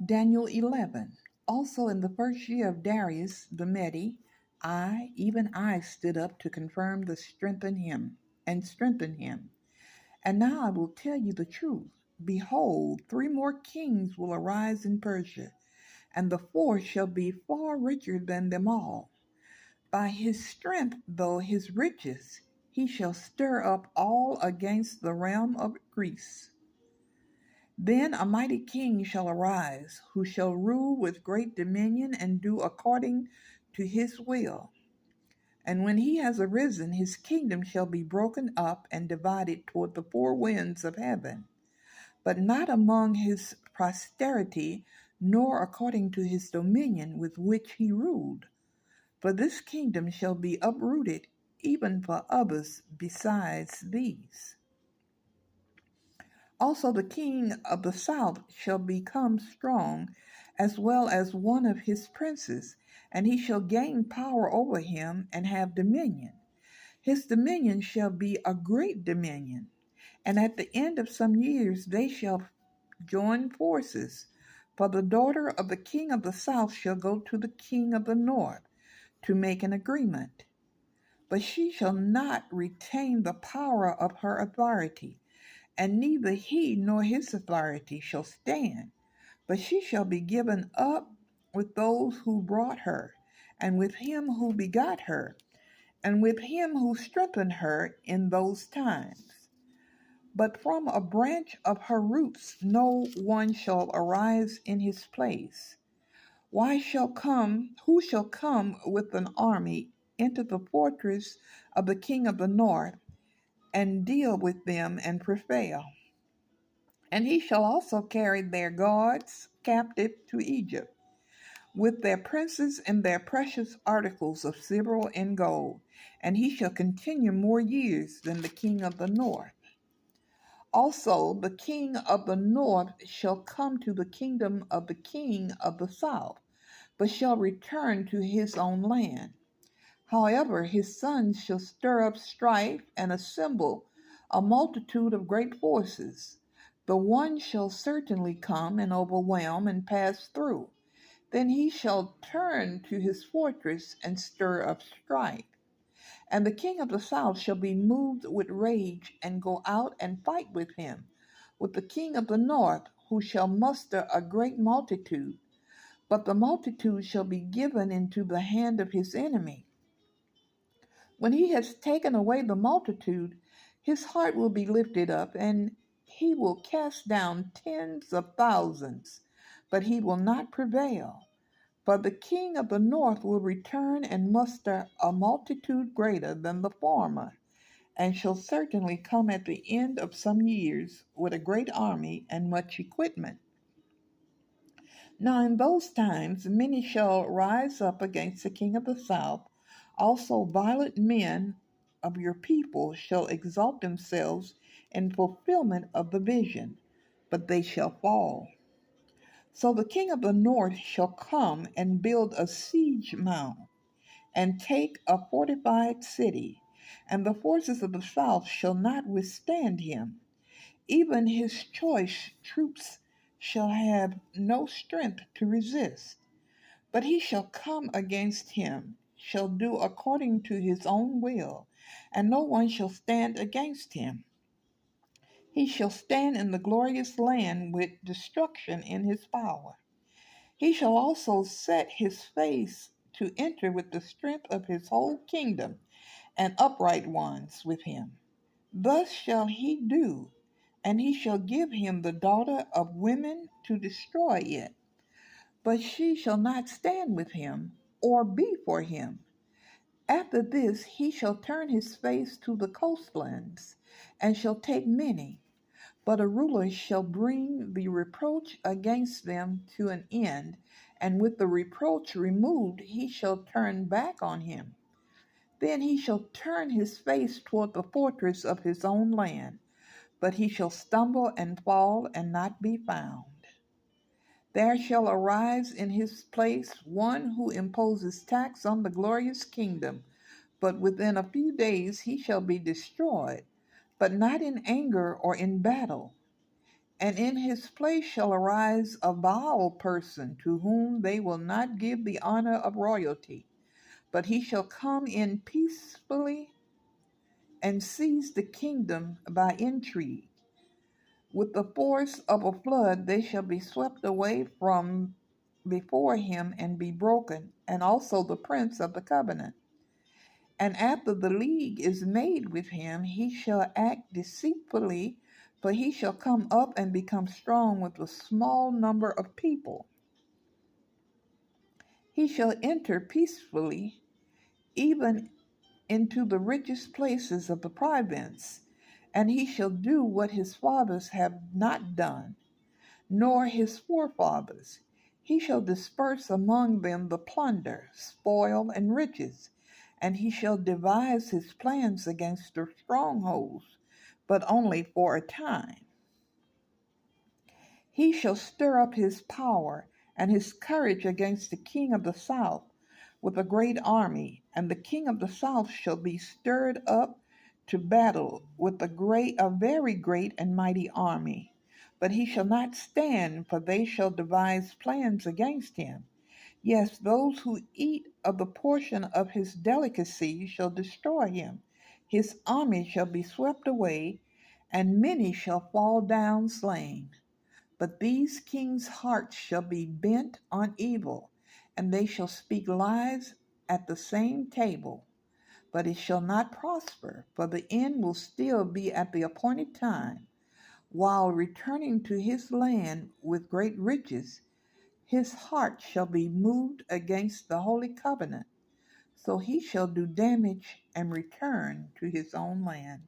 Daniel 11. Also in the first year of Darius the Mede, even I, stood up to confirm the strengthen him and strengthen him. And now I will tell you the truth. Behold, three more kings will arise in Persia, and the fourth shall be far richer than them all. By his strength, though his riches, he shall stir up all against the realm of Greece. Then a mighty king shall arise, who shall rule with great dominion and do according to his will. And when he has arisen, his kingdom shall be broken up and divided toward the four winds of heaven, but not among his posterity, nor according to his dominion with which he ruled. For this kingdom shall be uprooted, even for others besides these. Also the king of the south shall become strong, as well as one of his princes, and he shall gain power over him and have dominion. His dominion shall be a great dominion, and at the end of some years they shall join forces. For the daughter of the king of the south shall go to the king of the north to make an agreement. But she shall not retain the power of her authority, and neither he nor his authority shall stand, but she shall be given up with those who brought her, and with him who begot her, and with him who strengthened her in those times. But from a branch of her roots no one shall arise in his place. Who shall come with an army into the fortress of the king of the north, and deal with them and prevail? And he shall also carry their guards captive to Egypt, with their princes and their precious articles of silver and gold, and he shall continue more years than the king of the north. Also the king of the north shall come to the kingdom of the king of the south, but shall return to his own land. However, his sons shall stir up strife and assemble a multitude of great forces. The one shall certainly come and overwhelm and pass through. Then he shall turn to his fortress and stir up strife. And the king of the south shall be moved with rage and go out and fight with him, with the king of the north, who shall muster a great multitude. But the multitude shall be given into the hand of his enemy. When he has taken away the multitude, his heart will be lifted up, and he will cast down tens of thousands, but he will not prevail. For the king of the north will return and muster a multitude greater than the former, and shall certainly come at the end of some years with a great army and much equipment. Now in those times many shall rise up against the king of the south. Also violent men of your people shall exalt themselves in fulfillment of the vision, but they shall fall. So the king of the north shall come and build a siege mound, and take a fortified city, and the forces of the south shall not withstand him. Even his choice troops shall have no strength to resist. But he shall come against him, shall do according to his own will, and no one shall stand against him. He shall stand in the glorious land with destruction in his power. He shall also set his face to enter with the strength of his whole kingdom, and upright ones with him. Thus shall he do, and he shall give him the daughter of women to destroy it. But she shall not stand with him, or be for him. After this he shall turn his face to the coastlands, and shall take many. But a ruler shall bring the reproach against them to an end, and with the reproach removed he shall turn back on him. Then he shall turn his face toward the fortress of his own land, but he shall stumble and fall and not be found. There shall arise in his place one who imposes tax on the glorious kingdom, but within a few days he shall be destroyed, but not in anger or in battle. And in his place shall arise a vile person, to whom they will not give the honor of royalty, but he shall come in peacefully and seize the kingdom by intrigue. With the force of a flood they shall be swept away from before him and be broken, and also the prince of the covenant. And after the league is made with him, he shall act deceitfully, for he shall come up and become strong with a small number of people. He shall enter peacefully, even into the richest places of the province, and he shall do what his fathers have not done, nor his forefathers. He shall disperse among them the plunder, spoil, and riches, and he shall devise his plans against their strongholds, but only for a time. He shall stir up his power and his courage against the king of the south with a great army, and the king of the south shall be stirred up to battle with a very great and mighty army. But he shall not stand, for they shall devise plans against him. Yes, those who eat of the portion of his delicacy shall destroy him. His army shall be swept away, and many shall fall down slain. But these kings' hearts shall be bent on evil, and they shall speak lies at the same table. But it shall not prosper, for the end will still be at the appointed time. While returning to his land with great riches, his heart shall be moved against the holy covenant. So he shall do damage and return to his own land.